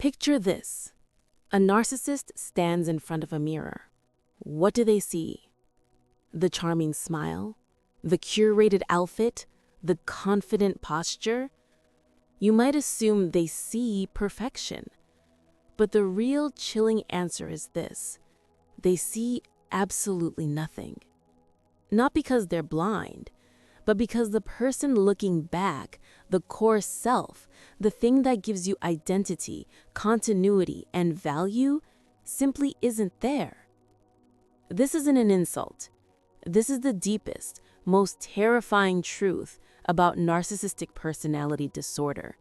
Picture this. A narcissist stands in front of a mirror. What do they see? The charming smile? The curated outfit? The confident posture? You might assume they see perfection. But the real chilling answer is this. They see absolutely nothing. Not because they're blind, but because the person looking back, the core self, the thing that gives you identity, continuity, and value, simply isn't there. This isn't an insult. This is the deepest, most terrifying truth about narcissistic personality disorder.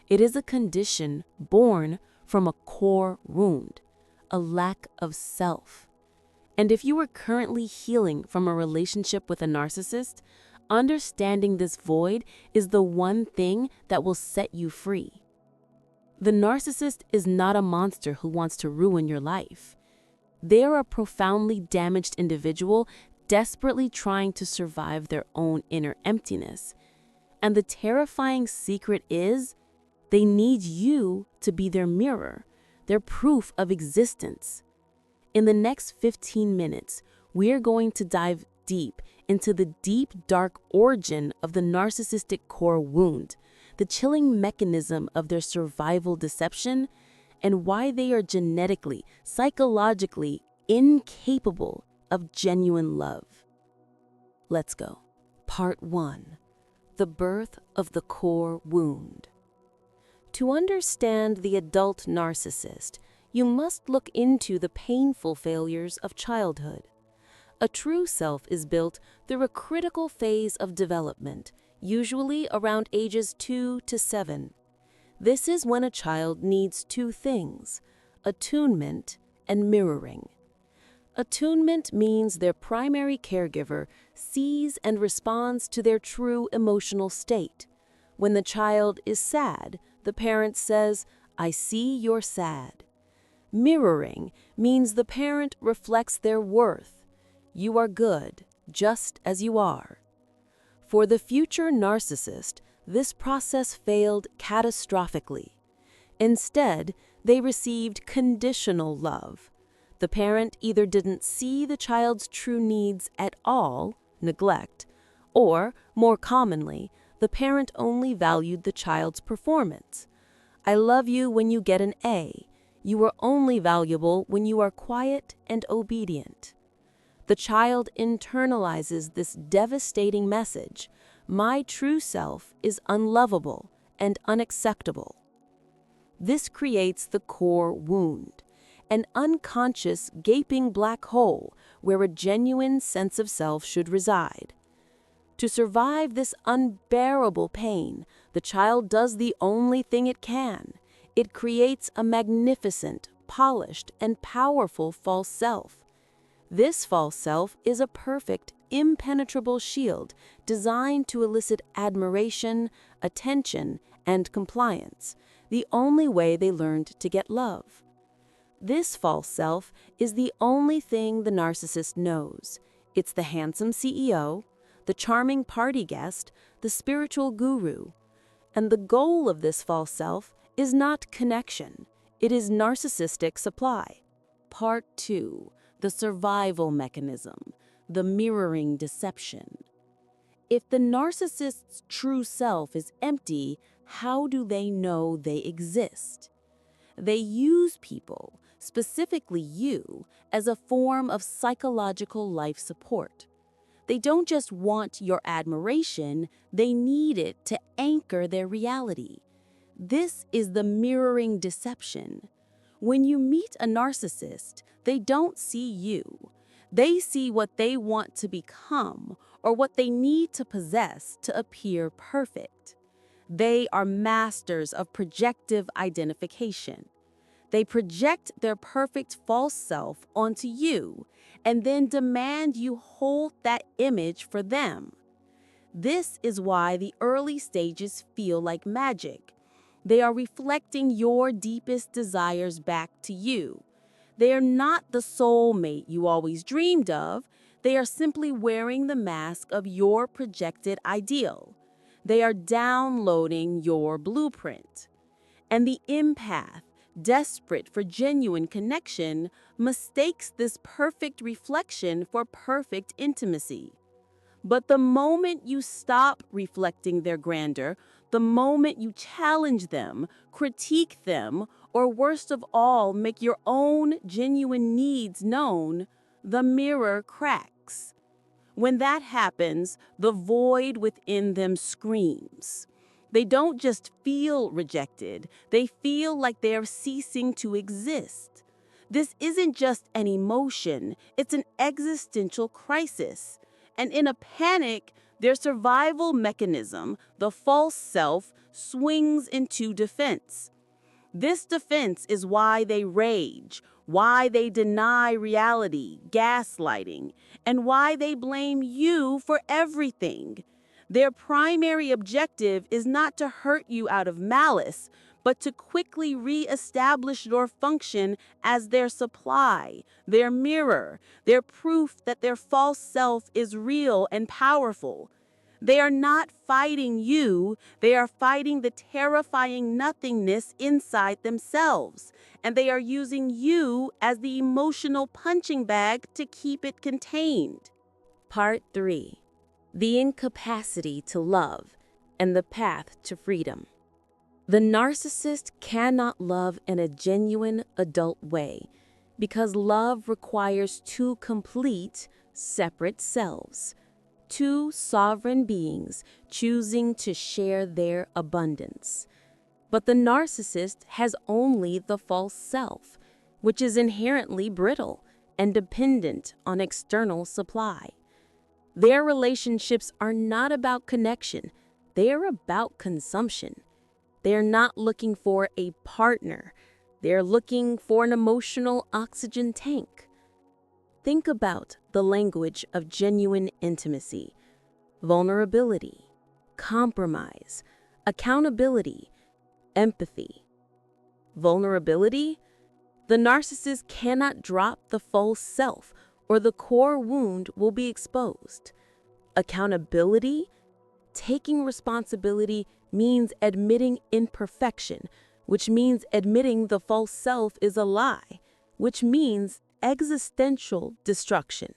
It is a condition born from a core wound, a lack of self. And if you are currently healing from a relationship with a narcissist, understanding this void is the one thing that will set you free. The narcissist is not a monster who wants to ruin your life. They are a profoundly damaged individual desperately trying to survive their own inner emptiness. And the terrifying secret is, they need you to be their mirror, their proof of existence. In the next 15 minutes, we're going to dive deep into the deep, dark origin of the narcissistic core wound, the chilling mechanism of their survival deception, and why they are genetically, psychologically incapable of genuine love. Let's go. Part 1. The birth of the core wound. To understand the adult narcissist, you must look into the painful failures of childhood. A true self is built through a critical phase of development, usually around ages 2 to 7. This is when a child needs two things: attunement and mirroring. Attunement means their primary caregiver sees and responds to their true emotional state. When the child is sad, the parent says, "I see you're sad." Mirroring means the parent reflects their worth. You are good, just as you are. For the future narcissist, this process failed catastrophically. Instead, they received conditional love. The parent either didn't see the child's true needs at all, neglect, or, more commonly, the parent only valued the child's performance. I love you when you get an A. You are only valuable when you are quiet and obedient. The child internalizes this devastating message: my true self is unlovable and unacceptable. This creates the core wound, an unconscious, gaping black hole where a genuine sense of self should reside. To survive this unbearable pain, the child does the only thing it can. It creates a magnificent, polished, and powerful false self. This false self is a perfect, impenetrable shield designed to elicit admiration, attention, and compliance, the only way they learned to get love. This false self is the only thing the narcissist knows. It's the handsome CEO, the charming party guest, the spiritual guru. And the goal of this false self is not connection. It is narcissistic supply. Part 2. The survival mechanism, the mirroring deception. If the narcissist's true self is empty, how do they know they exist? They use people, specifically you, as a form of psychological life support. They don't just want your admiration, they need it to anchor their reality. This is the mirroring deception. When you meet a narcissist, they don't see you. They see what they want to become or what they need to possess to appear perfect. They are masters of projective identification. They project their perfect false self onto you and then demand you hold that image for them. This is why the early stages feel like magic. They are reflecting your deepest desires back to you. They are not the soulmate you always dreamed of. They are simply wearing the mask of your projected ideal. They are downloading your blueprint. And the empath, desperate for genuine connection, mistakes this perfect reflection for perfect intimacy. But the moment you stop reflecting their grandeur, the moment you challenge them, critique them, or worst of all, make your own genuine needs known, the mirror cracks. When that happens, the void within them screams. They don't just feel rejected, they feel like they are ceasing to exist. This isn't just an emotion, it's an existential crisis. And in a panic, their survival mechanism, the false self, swings into defense. This defense is why they rage, why they deny reality, gaslighting, and why they blame you for everything. Their primary objective is not to hurt you out of malice, but to quickly reestablish your function as their supply, their mirror, their proof that their false self is real and powerful. They are not fighting you, they are fighting the terrifying nothingness inside themselves, and they are using you as the emotional punching bag to keep it contained. Part 3. The Incapacity to Love and the Path to Freedom. The narcissist cannot love in a genuine adult way because love requires two complete, separate selves. Two sovereign beings choosing to share their abundance. But the narcissist has only the false self, which is inherently brittle and dependent on external supply. Their relationships are not about connection, they are about consumption. They are not looking for a partner, they're looking for an emotional oxygen tank. Think about the language of genuine intimacy, vulnerability, compromise, accountability, empathy. Vulnerability? The narcissist cannot drop the false self or the core wound will be exposed. Accountability? Taking responsibility means admitting imperfection, which means admitting the false self is a lie, which means existential destruction.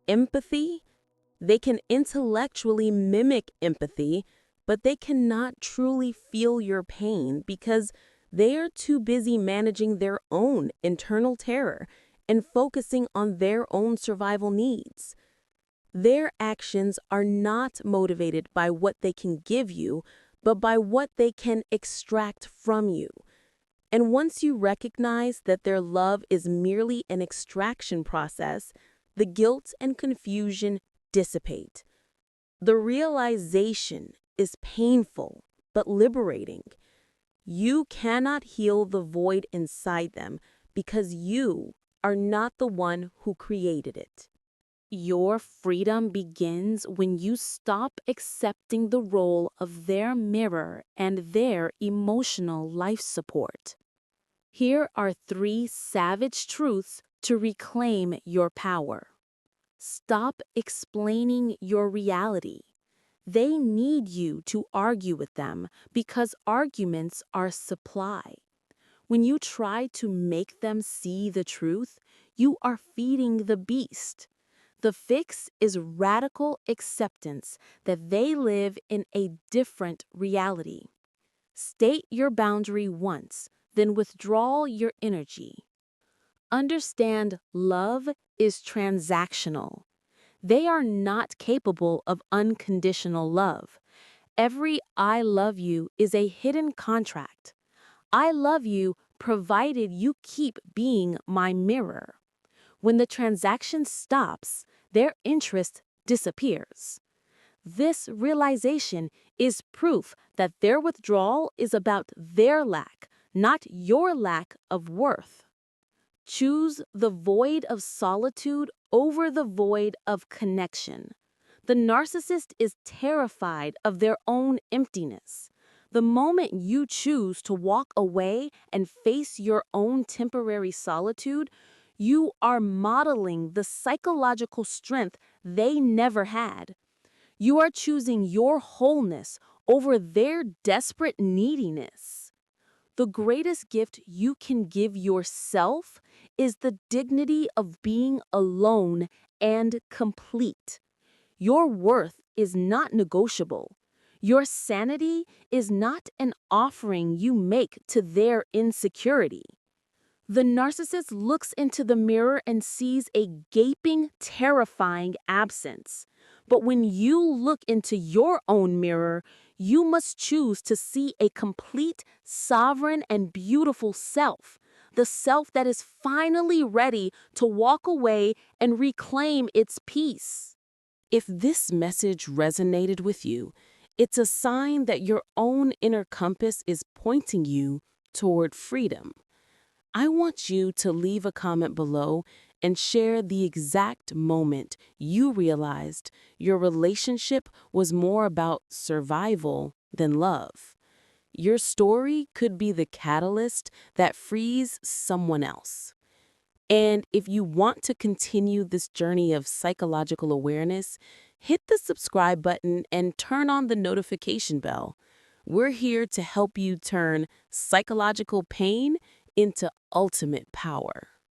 Empathy? They can intellectually mimic empathy, but they cannot truly feel your pain because they are too busy managing their own internal terror and focusing on their own survival needs. Their actions are not motivated by what they can give you, but by what they can extract from you. And once you recognize that their love is merely an extraction process, the guilt and confusion dissipate. The realization is painful but liberating. You cannot heal the void inside them because you are not the one who created it. Your freedom begins when you stop accepting the role of their mirror and their emotional life support. Here are 3 savage truths to reclaim your power. Stop explaining your reality. They need you to argue with them because arguments are supply. When you try to make them see the truth, you are feeding the beast. The fix is radical acceptance that they live in a different reality. State your boundary once, then withdraw your energy. Understand love is transactional. They are not capable of unconditional love. Every I love you is a hidden contract. I love you provided you keep being my mirror. When the transaction stops, their interest disappears. This realization is proof that their withdrawal is about their lack, not your lack of worth. Choose the void of solitude over the void of connection. The narcissist is terrified of their own emptiness. The moment you choose to walk away and face your own temporary solitude, you are modeling the psychological strength they never had. You are choosing your wholeness over their desperate neediness. The greatest gift you can give yourself is the dignity of being alone and complete. Your worth is not negotiable. Your sanity is not an offering you make to their insecurity. The narcissist looks into the mirror and sees a gaping, terrifying absence. But when you look into your own mirror, you must choose to see a complete, sovereign, and beautiful self. The self that is finally ready to walk away and reclaim its peace. If this message resonated with you, it's a sign that your own inner compass is pointing you toward freedom. I want you to leave a comment below and share the exact moment you realized your relationship was more about survival than love. Your story could be the catalyst that frees someone else. And if you want to continue this journey of psychological awareness, hit the subscribe button and turn on the notification bell. We're here to help you turn psychological pain into ultimate power.